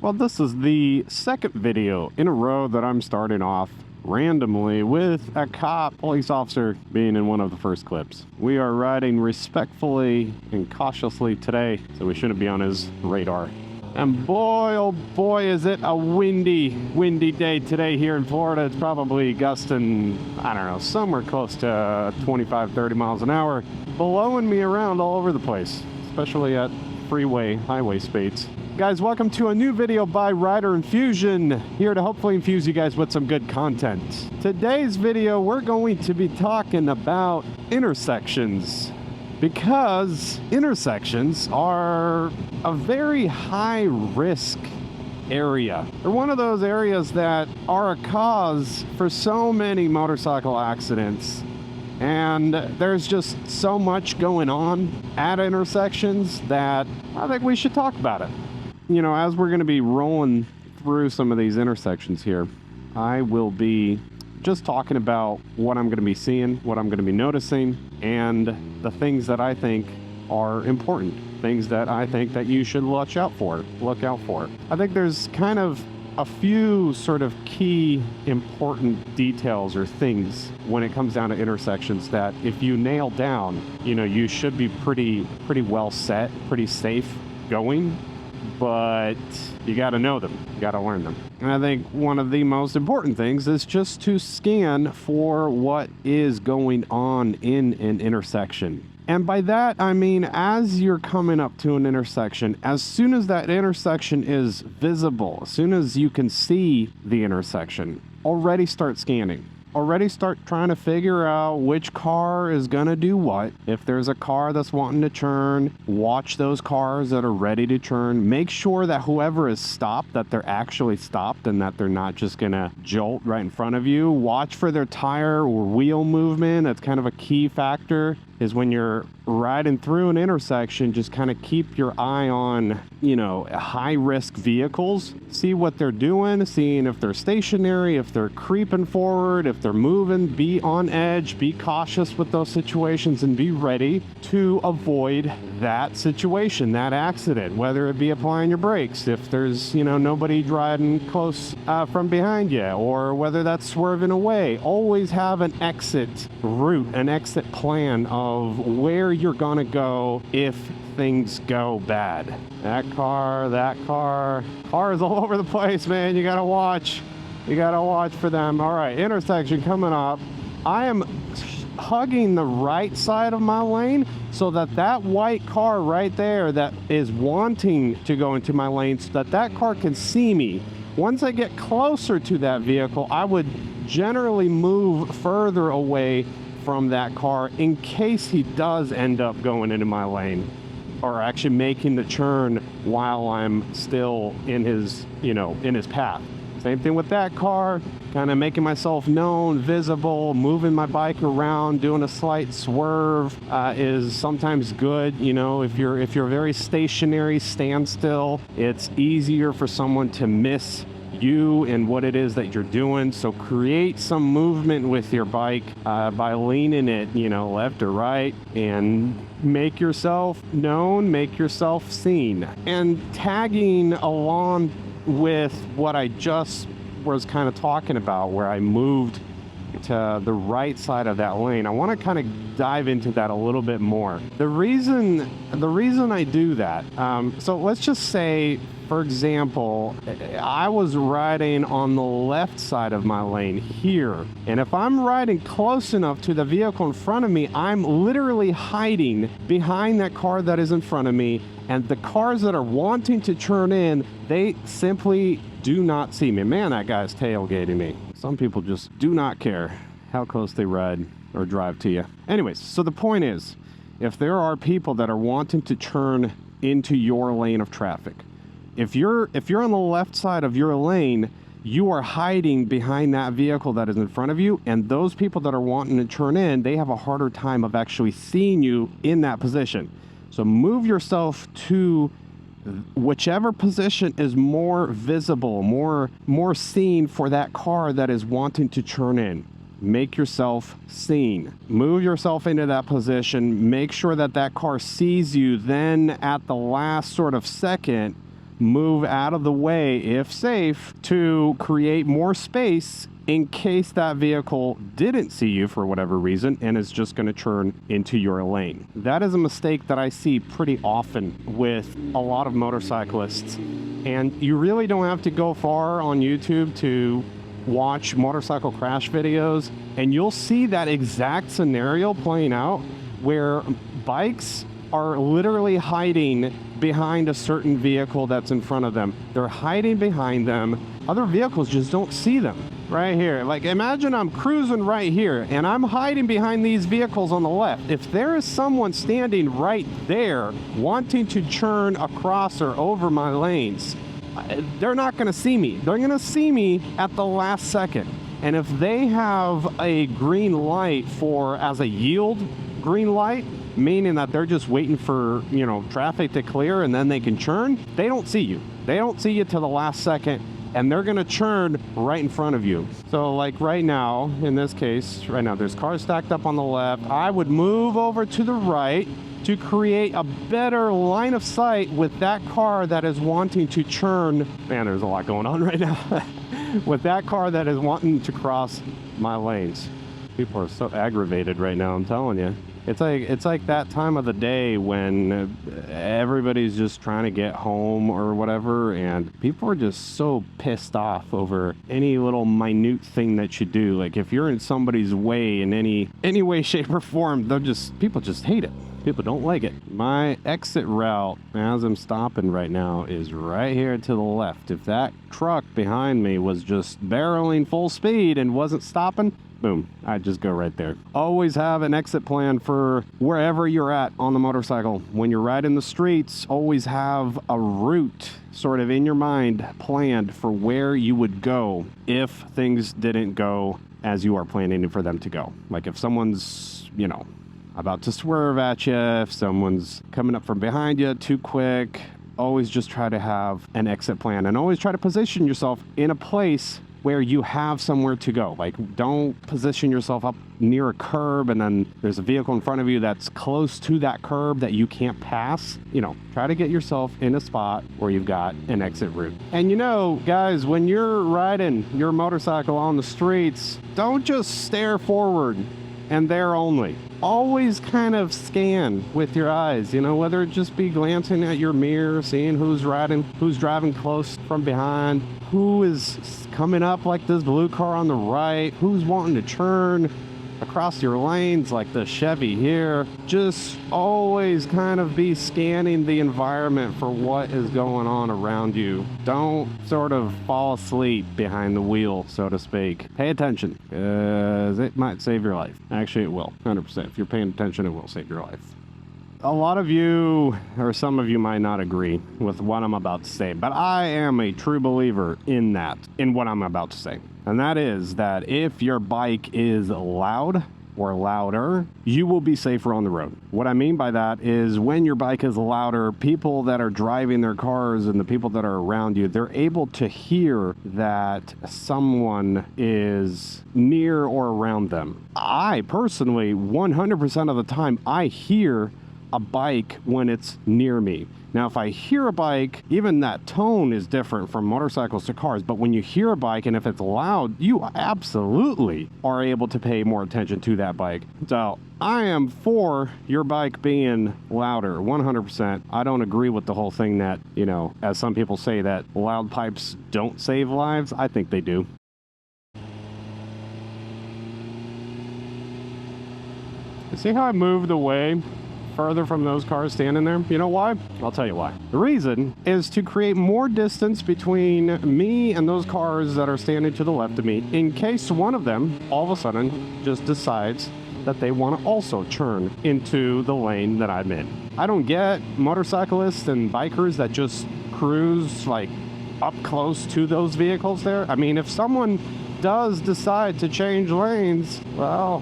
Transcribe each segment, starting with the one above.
Well, this is the second video in a row that I'm starting off randomly with a police officer being in one of the first clips. We are riding respectfully and cautiously today, so we shouldn't be on his radar. And boy, oh boy, is it a windy day today here in Florida. It's probably gusting, I don't know, somewhere close to 25, 30 miles an hour, blowing me around all over the place, especially at highway speeds. Guys, welcome to a new video by Rider Infusion, here to hopefully infuse you guys with some good content. Today's video, we're going to be talking about intersections, because intersections are a very high risk area. They're one of those areas that are a cause for so many motorcycle accidents. And there's just so much going on at intersections that I think we should talk about it. You know, as we're going to be rolling through some of these intersections here, I will be just talking about what I'm going to be seeing, what I'm going to be noticing, and the things that I think are important, things that I think that you should look out for. I think there's kind of a few sort of key important details or things when it comes down to intersections that if you nail down, you know, you should be pretty well set, pretty safe going, but you got to know them, you got to learn them. And I think one of the most important things is just to scan for what is going on in an intersection. And by that, I mean, as you're coming up to an intersection, as soon as that intersection is visible, as soon as you can see the intersection, already start scanning. Already start trying to figure out which car is going to do what. If there's a car that's wanting to turn, watch those cars that are ready to turn. Make sure that whoever is stopped, that they're actually stopped and that they're not just going to jolt right in front of you. Watch for their tire or wheel movement. That's kind of a key factor, is when you're riding through an intersection, just kind of keep your eye on, you know, high risk vehicles. See what they're doing, seeing if they're stationary, if they're creeping forward, if they're moving. Be on edge, be cautious with those situations, and be ready to avoid that situation, that accident, whether it be applying your brakes if there's, you know, nobody driving close from behind you, or whether that's swerving away. Always have an exit route, an exit plan of where you're gonna go if things go bad. That car is all over the place, man. You gotta watch for them. All right, intersection coming up. I am hugging the right side of my lane so that white car right there that is wanting to go into my lane, so that car can see me. Once I get closer to that vehicle, I would generally move further away from that car in case he does end up going into my lane, or actually making the turn while I'm still in his, you know, in his path. Same thing with that car, kind of making myself known, visible, moving my bike around, doing a slight swerve is sometimes good. You know, if you're very stationary, stand still, it's easier for someone to miss you and what it is that you're doing. So create some movement with your bike by leaning it, you know, left or right, and make yourself known, make yourself seen. And tagging along with what I just was kind of talking about, where I moved to the right side of that lane, I want to kind of dive into that a little bit more. The reason I do that, so let's just say, for example, I was riding on the left side of my lane here, and if I'm riding close enough to the vehicle in front of me, I'm literally hiding behind that car that is in front of me, and the cars that are wanting to turn in, they simply do not see me. Man, that guy's tailgating me. Some people just do not care how close they ride or drive to you. Anyways, so the point is, if there are people that are wanting to turn into your lane of traffic, if you're on the left side of your lane, you are hiding behind that vehicle that is in front of you, and those people that are wanting to turn in, they have a harder time of actually seeing you in that position. So move yourself to whichever position is more visible, more seen for that car that is wanting to turn in. Make yourself seen. Move yourself into that position. Make sure that car sees you. Then at the last sort of second, move out of the way, if safe, to create more space in case that vehicle didn't see you for whatever reason and is just going to turn into your lane. That is a mistake that I see pretty often with a lot of motorcyclists. And you really don't have to go far on YouTube to watch motorcycle crash videos, and you'll see that exact scenario playing out where bikes are literally hiding behind a certain vehicle that's in front of them. They're hiding behind them. Other vehicles just don't see them. Right here, like imagine I'm cruising right here and I'm hiding behind these vehicles on the left. If there is someone standing right there wanting to churn across or over my lanes, they're not going to see me. They're going to see me at the last second. And if they have a green light as a yield green light, meaning that they're just waiting for, traffic to clear and then they can churn, they don't see you. They don't see you till the last second, and they're going to churn right in front of you. So like right now, in this case, right now, there's cars stacked up on the left. I would move over to the right to create a better line of sight with that car that is wanting to churn. Man, there's a lot going on right now. With that car that is wanting to cross my lanes. People are so aggravated right now, I'm telling you. It's like that time of the day when everybody's just trying to get home or whatever, and people are just so pissed off over any little minute thing that you do. Like if you're in somebody's way in any way, shape, or form, people just hate it. People don't like it. My exit route, as I'm stopping right now, is right here to the left. If that truck behind me was just barreling full speed and wasn't stopping, boom, I'd just go right there. Always have an exit plan for wherever you're at on the motorcycle. When you're riding the streets, always have a route sort of in your mind planned for where you would go if things didn't go as you are planning for them to go. Like if someone's, about to swerve at you, if someone's coming up from behind you too quick, always just try to have an exit plan and always try to position yourself in a place where you have somewhere to go. Like don't position yourself up near a curb and then there's a vehicle in front of you that's close to that curb that you can't pass. Try to get yourself in a spot where you've got an exit route. And guys, when you're riding your motorcycle on the streets, don't just stare forward and there only. Always kind of scan with your eyes, whether it just be glancing at your mirror, seeing who's driving close from behind, who is coming up like this blue car on the right, who's wanting to turn across your lanes like the Chevy here. Just always kind of be scanning the environment for what is going on around you. Don't sort of fall asleep behind the wheel, so to speak. Pay attention, because it might save your life. Actually, it will, 100%. If you're paying attention, it will save your life. A lot of you, or some of you, might not agree with what I'm about to say, but I am a true believer in what I'm about to say. And that is that if your bike is loud or louder, you will be safer on the road. What I mean by that is when your bike is louder, people that are driving their cars and the people that are around you, they're able to hear that someone is near or around them. I personally, 100% of the time, I hear a bike when it's near me. Now, if I hear a bike, even that tone is different from motorcycles to cars, but when you hear a bike and if it's loud, you absolutely are able to pay more attention to that bike. So I am for your bike being louder, 100%. I don't agree with the whole thing that, as some people say, that loud pipes don't save lives. I think they do. See how I moved away further from those cars standing there? You know why? I'll tell you why. The reason is to create more distance between me and those cars that are standing to the left of me, in case one of them all of a sudden just decides that they want to also churn into the lane that I'm in. I don't get motorcyclists and bikers that just cruise like up close to those vehicles there. I mean, if someone does decide to change lanes, well,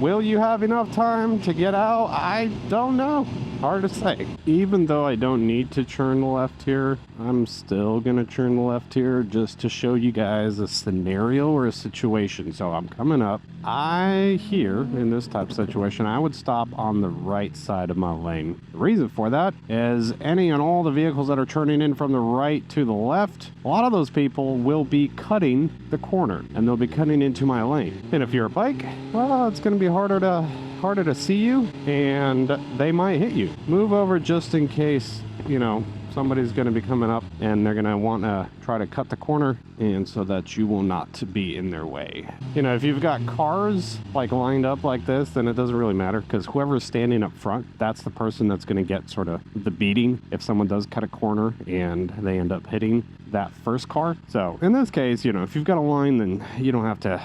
will you have enough time to get out? I don't know. Hard to say. Even though I don't need to turn left here, I'm still gonna turn left here just to show you guys a scenario or a situation. So I'm coming up. Here, in this type of situation, I would stop on the right side of my lane. The reason for that is any and all the vehicles that are turning in from the right to the left, a lot of those people will be cutting the corner and they'll be cutting into my lane. And if you're a bike, well, it's gonna be harder to see you and they might hit you. Move over just in case, you know, somebody's going to be coming up and they're going to want to try to cut the corner, and so that you will not be in their way. You know, if you've got cars like lined up like this, then it doesn't really matter, because whoever's standing up front, that's the person that's going to get sort of the beating if someone does cut a corner and they end up hitting that first car. So in this case, you know, if you've got a line, then you don't have to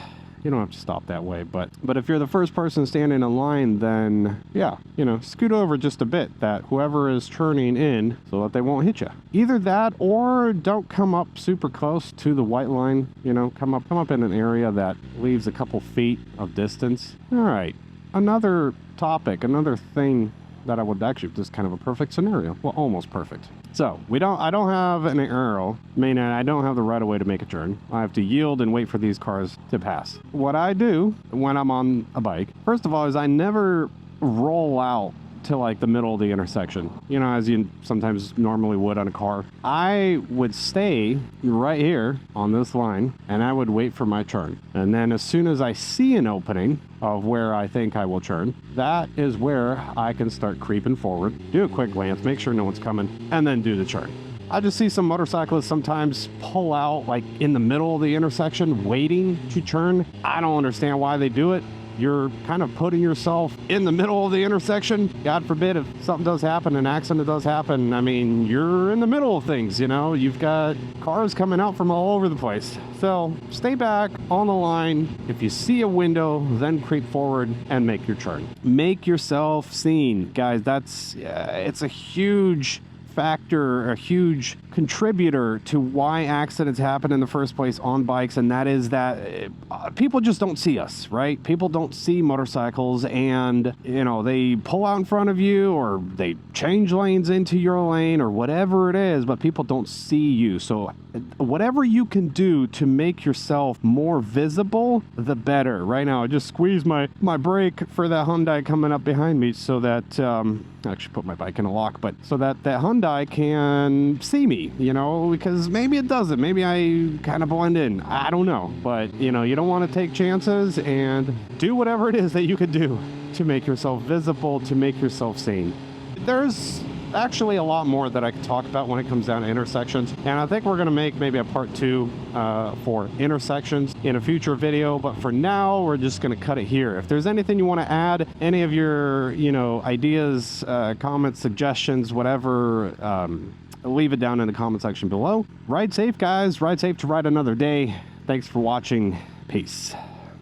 stop that way. But if you're the first person standing in line, then yeah, you know, scoot over just a bit, that whoever is turning in, so that they won't hit you. Either that, or don't come up super close to the white line. You know, come up in an area that leaves a couple feet of distance. All right, another topic, another thing that I would actually, just kind of a perfect scenario. Well, almost perfect. So I don't have an arrow, meaning I don't have the right of way to make a turn. I have to yield and wait for these cars to pass. What I do when I'm on a bike, first of all, is I never roll out to like the middle of the intersection, you know, as you sometimes normally would on a car. I would stay right here on this line and I would wait for my turn. And then as soon as I see an opening of where I think I will turn, that is where I can start creeping forward, do a quick glance, make sure no one's coming, and then do the turn. I just see some motorcyclists sometimes pull out like in the middle of the intersection waiting to turn. I don't understand why they do it. You're kind of putting yourself in the middle of the intersection. God forbid if something does happen, an accident does happen. I mean, you're in the middle of things, you know? You've got cars coming out from all over the place. So stay back on the line. If you see a window, then creep forward and make your turn. Make yourself seen. Guys, it's a huge factor, a huge contributor to why accidents happen in the first place on bikes, and that is that people just don't see us, right? People don't see motorcycles, and you know, they pull out in front of you or they change lanes into your lane or whatever it is, but people don't see you. So whatever you can do to make yourself more visible, the better. Right now I just squeezed my brake for that Hyundai coming up behind me, so that I actually put my bike in a lock, but so that Hyundai can see me, you know, because maybe it doesn't. Maybe I kind of blend in. I don't know. But, you know, you don't want to take chances, and do whatever it is that you could do to make yourself visible, to make yourself seen. There's actually a lot more that I could talk about when it comes down to intersections, and I think we're going to make maybe a part 2 for intersections in a future video, but for now we're just going to cut it here. If there's anything you want to add, any of your, you know, ideas, comments, suggestions, whatever, leave it down in the comment section below. Ride safe, guys. Ride safe to ride another day. Thanks for watching. Peace.